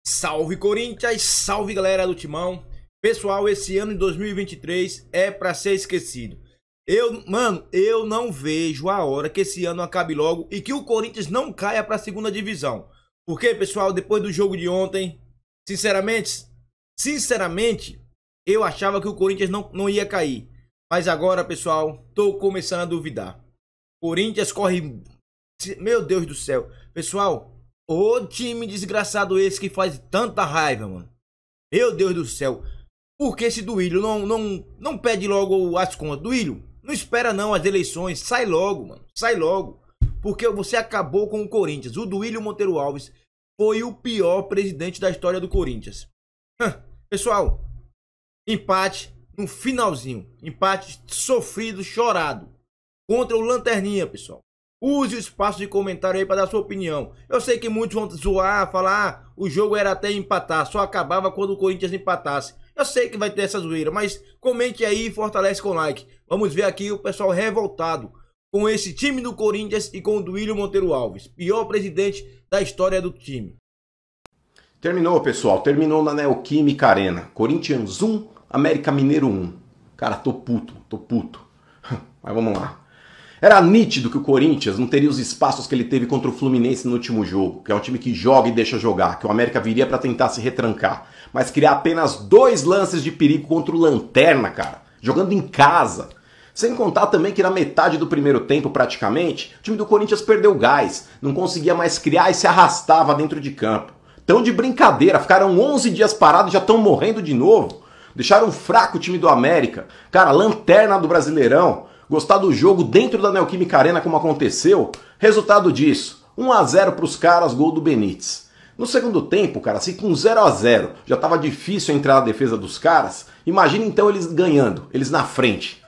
Salve Corinthians, salve galera do Timão. Pessoal, esse ano de 2023 é pra ser esquecido. Eu não vejo a hora que esse ano acabe logo e que o Corinthians não caia pra segunda divisão. Porque, pessoal, depois do jogo de ontem, sinceramente, eu achava que o Corinthians não ia cair. Mas agora, pessoal, tô começando a duvidar. Corinthians corre... Meu Deus do céu. Pessoal, ô time desgraçado esse que faz tanta raiva, mano. Meu Deus do céu. Por que esse Duílio não pede logo as contas? Duílio, não espera não as eleições. Sai logo, mano. Sai logo. Porque você acabou com o Corinthians. O Duílio Monteiro Alves foi o pior presidente da história do Corinthians. Pessoal, empate no finalzinho. Empate sofrido, chorado. Contra o Lanterninha, pessoal. Use o espaço de comentário aí para dar sua opinião. Eu sei que muitos vão zoar, falar, o jogo era até empatar, só acabava quando o Corinthians empatasse. Eu sei que vai ter essa zoeira, mas comente aí e fortalece com like. Vamos ver aqui o pessoal revoltado com esse time do Corinthians e com o Duílio Monteiro Alves, pior presidente da história do time. Terminou, pessoal, terminou na Neoquímica Arena. Corinthians 1, América Mineiro 1. Cara, tô puto. Mas vamos lá. Era nítido que o Corinthians não teria os espaços que ele teve contra o Fluminense no último jogo, que é um time que joga e deixa jogar, que o América viria para tentar se retrancar, mas criar apenas 2 lances de perigo contra o Lanterna, cara, jogando em casa. Sem contar também que na metade do primeiro tempo, praticamente, o time do Corinthians perdeu gás, não conseguia mais criar e se arrastava dentro de campo. Tão de brincadeira, ficaram 11 dias parados e já estão morrendo de novo. Deixaram fraco o time do América, cara, lanterna do Brasileirão. Gostar do jogo dentro da Neoquímica Arena como aconteceu? Resultado disso, 1 a 0 para os caras, gol do Benítez. No segundo tempo, cara, se com 0 a 0 já estava difícil entrar na defesa dos caras, imagina então eles ganhando, eles na frente.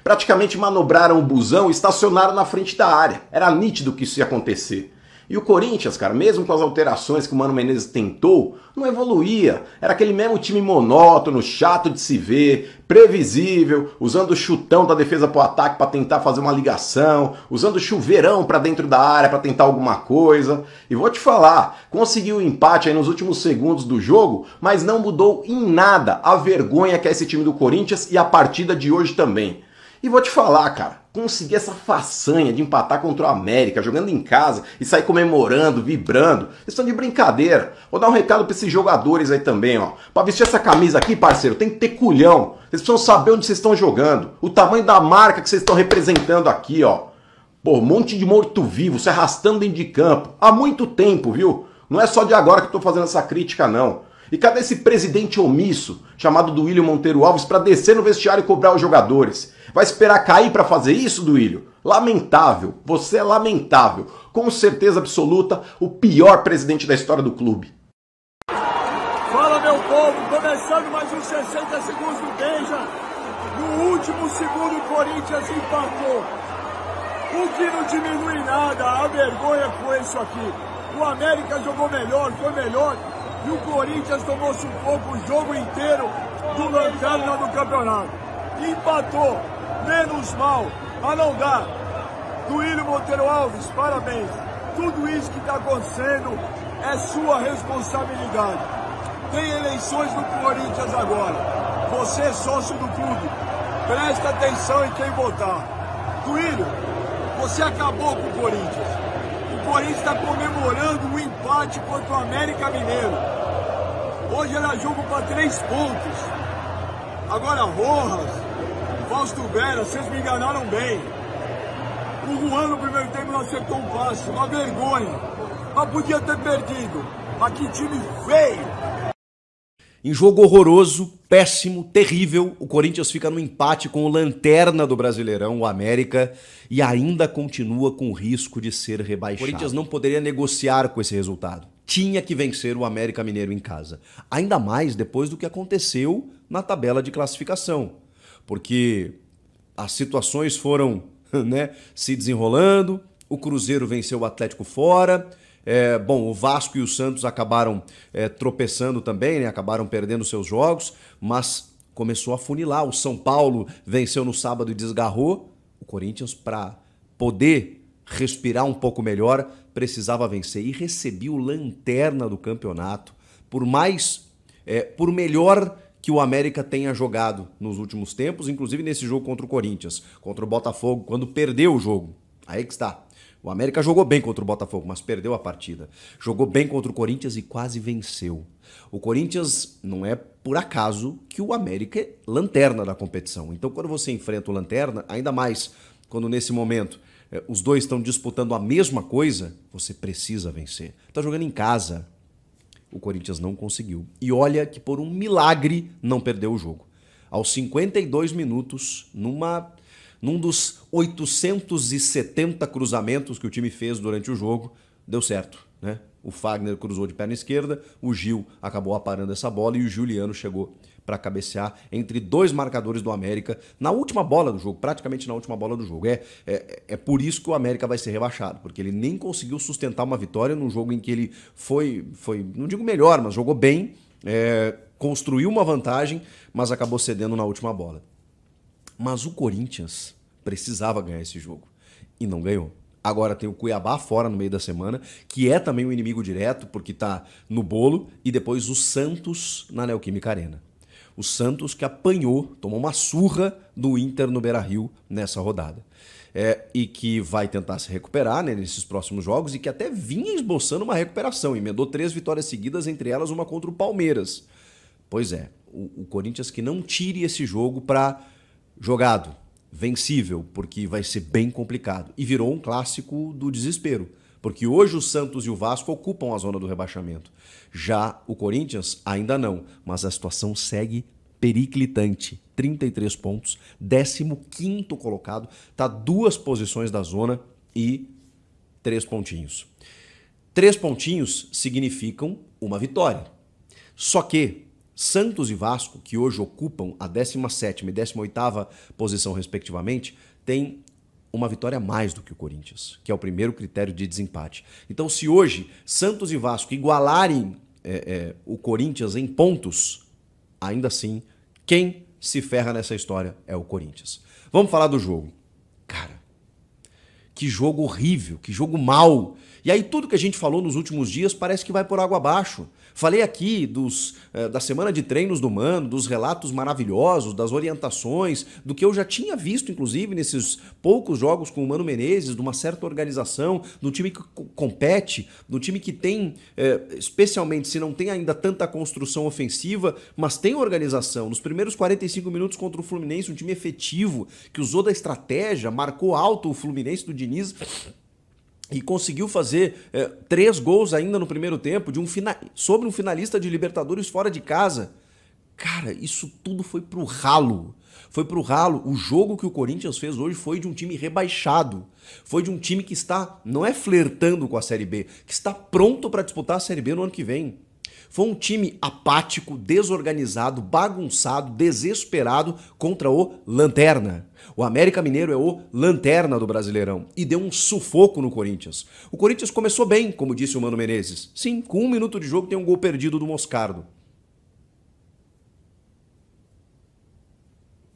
Praticamente manobraram o busão e estacionaram na frente da área. Era nítido que isso ia acontecer. E o Corinthians, cara, mesmo com as alterações que o Mano Menezes tentou, não evoluía. Era aquele mesmo time monótono, chato de se ver, previsível, usando o chutão da defesa pro ataque para tentar fazer uma ligação, usando o chuveirão para dentro da área para tentar alguma coisa. E vou te falar, conseguiu o empate aí nos últimos segundos do jogo, mas não mudou em nada a vergonha que é esse time do Corinthians e a partida de hoje também. E vou te falar, cara, conseguir essa façanha de empatar contra o América, jogando em casa e sair comemorando, vibrando, eles estão de brincadeira. Vou dar um recado para esses jogadores aí também, ó. Para vestir essa camisa aqui, parceiro, tem que ter culhão. Vocês precisam saber onde vocês estão jogando, o tamanho da marca que vocês estão representando aqui, ó. Pô, um monte de morto-vivo se arrastando dentro de campo, há muito tempo, viu? Não é só de agora que eu tô fazendo essa crítica, não. E cadê esse presidente omisso, chamado Duílio Monteiro Alves, para descer no vestiário e cobrar os jogadores? Vai esperar cair para fazer isso, Duílio? Lamentável, você é lamentável. Com certeza absoluta, o pior presidente da história do clube. Fala, meu povo, começando mais uns 60 segundos do Benja. No último segundo, o Corinthians empatou. O que não diminui nada, a vergonha foi isso aqui. O América jogou melhor, foi melhor. E o Corinthians tomou sufoco o jogo inteiro do Lanterna do campeonato. Empatou, menos mal, mas não dá. Duílio Monteiro Alves, parabéns. Tudo isso que está acontecendo é sua responsabilidade. Tem eleições no Corinthians agora. Você é sócio do clube. Presta atenção em quem votar. Duílio, você acabou com o Corinthians. O Corinthians está comemorando o empate contra o América Mineiro. Hoje era jogo para 3 pontos. Agora Rojas, Fausto Vera, vocês me enganaram bem. O Juan no primeiro tempo não acertou um passe, uma vergonha. Mas podia ter perdido. Mas que time feio! Em jogo horroroso, péssimo, terrível, o Corinthians fica no empate com o Lanterna do Brasileirão, o América, e ainda continua com o risco de ser rebaixado. O Corinthians não poderia negociar com esse resultado. Tinha que vencer o América Mineiro em casa. Ainda mais depois do que aconteceu na tabela de classificação. Porque as situações foram se desenrolando, o Cruzeiro venceu o Atlético fora... Bom, o Vasco e o Santos acabaram tropeçando também, né? Acabaram perdendo seus jogos, mas começou a funilar. O São Paulo venceu no sábado e desgarrou. O Corinthians, para poder respirar um pouco melhor, precisava vencer. E recebia o Lanterna do campeonato por melhor que o América tenha jogado nos últimos tempos, inclusive nesse jogo contra o Corinthians, contra o Botafogo, quando perdeu o jogo. Aí que está. O América jogou bem contra o Botafogo, mas perdeu a partida. Jogou bem contra o Corinthians e quase venceu. O Corinthians não é por acaso que o América é lanterna da competição. Então, quando você enfrenta o lanterna, ainda mais quando nesse momento os dois estão disputando a mesma coisa, você precisa vencer. Está jogando em casa. O Corinthians não conseguiu. E olha que por um milagre não perdeu o jogo. Aos 52 minutos, num dos 870 cruzamentos que o time fez durante o jogo, deu certo, né? O Fagner cruzou de perna esquerda, o Gil acabou aparando essa bola e o Juliano chegou para cabecear entre dois marcadores do América na última bola do jogo, praticamente na última bola do jogo. É por isso que o América vai ser rebaixado, porque ele nem conseguiu sustentar uma vitória num jogo em que ele foi não digo melhor, mas jogou bem, construiu uma vantagem, mas acabou cedendo na última bola. Mas o Corinthians precisava ganhar esse jogo e não ganhou. Agora tem o Cuiabá fora no meio da semana, que é também um inimigo direto, porque está no bolo, e depois o Santos na Neoquímica Arena. O Santos que apanhou, tomou uma surra do Inter no Beira-Rio nessa rodada. E que vai tentar se recuperar, né, nesses próximos jogos, e que até vinha esboçando uma recuperação. Emendou 3 vitórias seguidas, entre elas uma contra o Palmeiras. Pois é, o Corinthians que não tire esse jogo para jogado, vencível, porque vai ser bem complicado. E virou um clássico do desespero, porque hoje o Santos e o Vasco ocupam a zona do rebaixamento. Já o Corinthians ainda não, mas a situação segue periclitante. 33 pontos, 15º colocado, está 2 posições da zona e 3 pontinhos. 3 pontinhos significam uma vitória. Só que Santos e Vasco, que hoje ocupam a 17ª e 18ª posição respectivamente, têm uma vitória a mais do que o Corinthians, que é o primeiro critério de desempate. Então, se hoje Santos e Vasco igualarem o Corinthians em pontos, ainda assim, quem se ferra nessa história é o Corinthians. Vamos falar do jogo. Cara, que jogo horrível, que jogo mau. E aí tudo que a gente falou nos últimos dias parece que vai por água abaixo. Falei aqui da semana de treinos do Mano, dos relatos maravilhosos, das orientações, do que eu já tinha visto, inclusive, nesses poucos jogos com o Mano Menezes, de uma certa organização, do time que compete, do time que tem, especialmente se não tem ainda tanta construção ofensiva, mas tem organização. Nos primeiros 45 minutos contra o Fluminense, um time efetivo, que usou da estratégia, marcou alto o Fluminense do Diniz e conseguiu fazer 3 gols ainda no primeiro tempo sobre um finalista de Libertadores fora de casa. Cara, isso tudo foi pro ralo. Foi pro ralo. O jogo que o Corinthians fez hoje foi de um time rebaixado. Foi de um time que está, não é flertando com a Série B, que está pronto para disputar a Série B no ano que vem. Foi um time apático, desorganizado, bagunçado, desesperado contra o Lanterna. O América Mineiro é o Lanterna do Brasileirão e deu um sufoco no Corinthians. O Corinthians começou bem, como disse o Mano Menezes. Sim, com 1 minuto de jogo tem um gol perdido do Moscardo.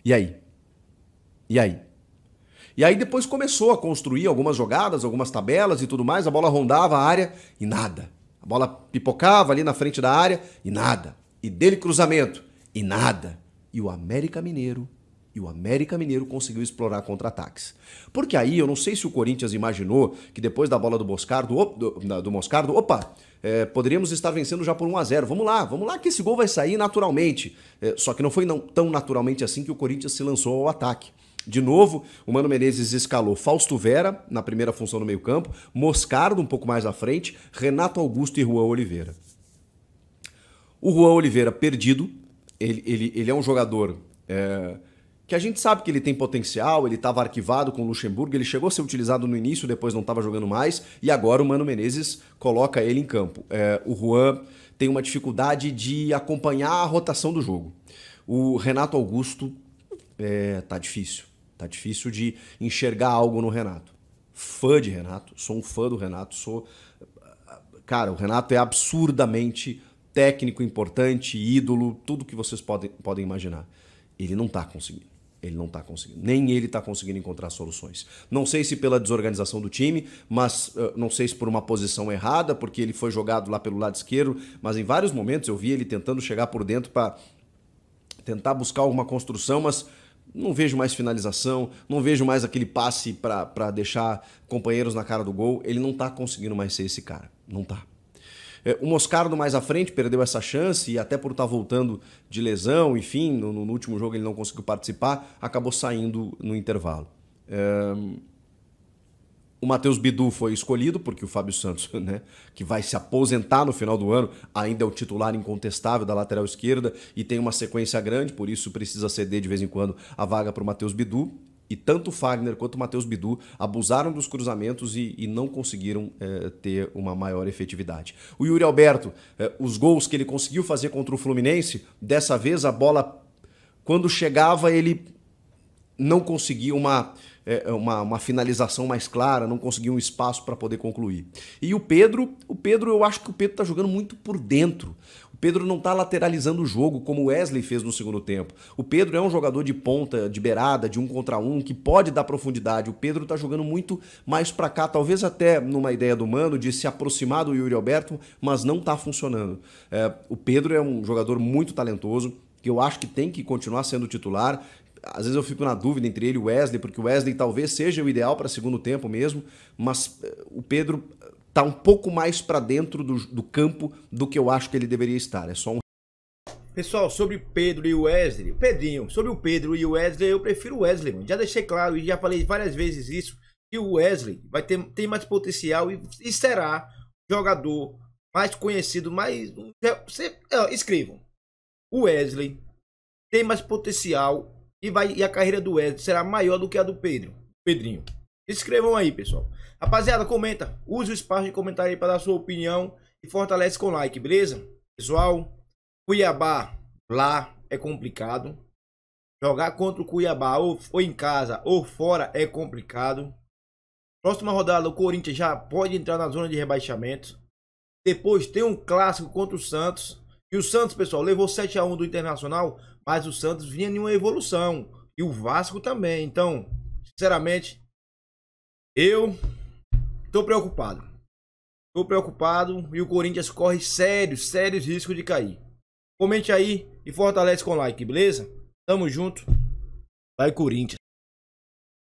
E aí? E aí? E aí depois começou a construir algumas jogadas, algumas tabelas e tudo mais, a bola rondava a área e nada. A bola pipocava ali na frente da área e nada. E dele cruzamento e nada. E o América Mineiro conseguiu explorar contra-ataques. Porque aí eu não sei se o Corinthians imaginou que depois da bola do Moscardo, poderíamos estar vencendo já por 1-0. Vamos lá que esse gol vai sair naturalmente. Só que não foi tão naturalmente assim que o Corinthians se lançou ao ataque. De novo, o Mano Menezes escalou Fausto Vera na primeira função no meio-campo, Moscardo um pouco mais à frente, Renato Augusto e Juan Oliveira. O Juan Oliveira perdido, ele é um jogador que a gente sabe que ele tem potencial, ele estava arquivado com o Luxemburgo, ele chegou a ser utilizado no início, depois não estava jogando mais, e agora o Mano Menezes coloca ele em campo. O Juan tem uma dificuldade de acompanhar a rotação do jogo. O Renato Augusto tá difícil. Tá difícil de enxergar algo no Renato. Fã de Renato, sou um fã do Renato, Cara, o Renato é absurdamente técnico, importante, ídolo, tudo que vocês podem imaginar. Ele não tá conseguindo. Ele não está conseguindo. Nem ele está conseguindo encontrar soluções. Não sei se pela desorganização do time, mas não sei se por uma posição errada, porque ele foi jogado lá pelo lado esquerdo, mas em vários momentos eu vi ele tentando chegar por dentro para tentar buscar alguma construção, mas não vejo mais finalização, não vejo mais aquele passe para deixar companheiros na cara do gol. Ele não está conseguindo mais ser esse cara. Não está. O Moscardo mais à frente perdeu essa chance e até por estar voltando de lesão, enfim, no último jogo ele não conseguiu participar, acabou saindo no intervalo. O Matheus Bidu foi escolhido porque o Fábio Santos, né, que vai se aposentar no final do ano, ainda é o titular incontestável da lateral esquerda e tem uma sequência grande, por isso precisa ceder de vez em quando a vaga para o Matheus Bidu. E tanto o Fagner quanto o Matheus Bidu abusaram dos cruzamentos e não conseguiram ter uma maior efetividade. O Yuri Alberto, os gols que ele conseguiu fazer contra o Fluminense, dessa vez a bola, quando chegava, ele não conseguia uma finalização mais clara, não conseguia um espaço para poder concluir. E o Pedro, eu acho que o Pedro está jogando muito por dentro. O Pedro não está lateralizando o jogo como o Wesley fez no segundo tempo. O Pedro é um jogador de ponta, de beirada, de 1 contra 1, que pode dar profundidade. O Pedro está jogando muito mais para cá, talvez até numa ideia do Mano de se aproximar do Yuri Alberto, mas não está funcionando. O Pedro é um jogador muito talentoso, que eu acho que tem que continuar sendo titular. Às vezes eu fico na dúvida entre ele e o Wesley, porque o Wesley talvez seja o ideal para segundo tempo mesmo, mas o Pedro tá um pouco mais para dentro do campo do que eu acho que ele deveria estar. É só um... Pessoal, sobre Pedro e o Wesley, Pedrinho, sobre o Pedro e o Wesley, eu prefiro o Wesley, mano. Já deixei claro e já falei várias vezes isso, que o Wesley tem mais potencial e será jogador mais conhecido, mais... Escrevam. O Wesley tem mais potencial e a carreira do Wesley será maior do que a do Pedrinho. Escrevam aí, pessoal. Rapaziada, comenta. Use o espaço de comentário aí para dar sua opinião e fortalece com like, beleza? Pessoal, Cuiabá lá é complicado. Jogar contra o Cuiabá ou em casa ou fora é complicado. Próxima rodada, o Corinthians já pode entrar na zona de rebaixamento. Depois tem um clássico contra o Santos. E o Santos, pessoal, levou 7-1 do Internacional, mas o Santos vinha em uma evolução. E o Vasco também. Então, sinceramente, eu tô preocupado. Tô preocupado e o Corinthians corre sérios riscos de cair. Comente aí e fortalece com like, beleza? Tamo junto. Vai, Corinthians.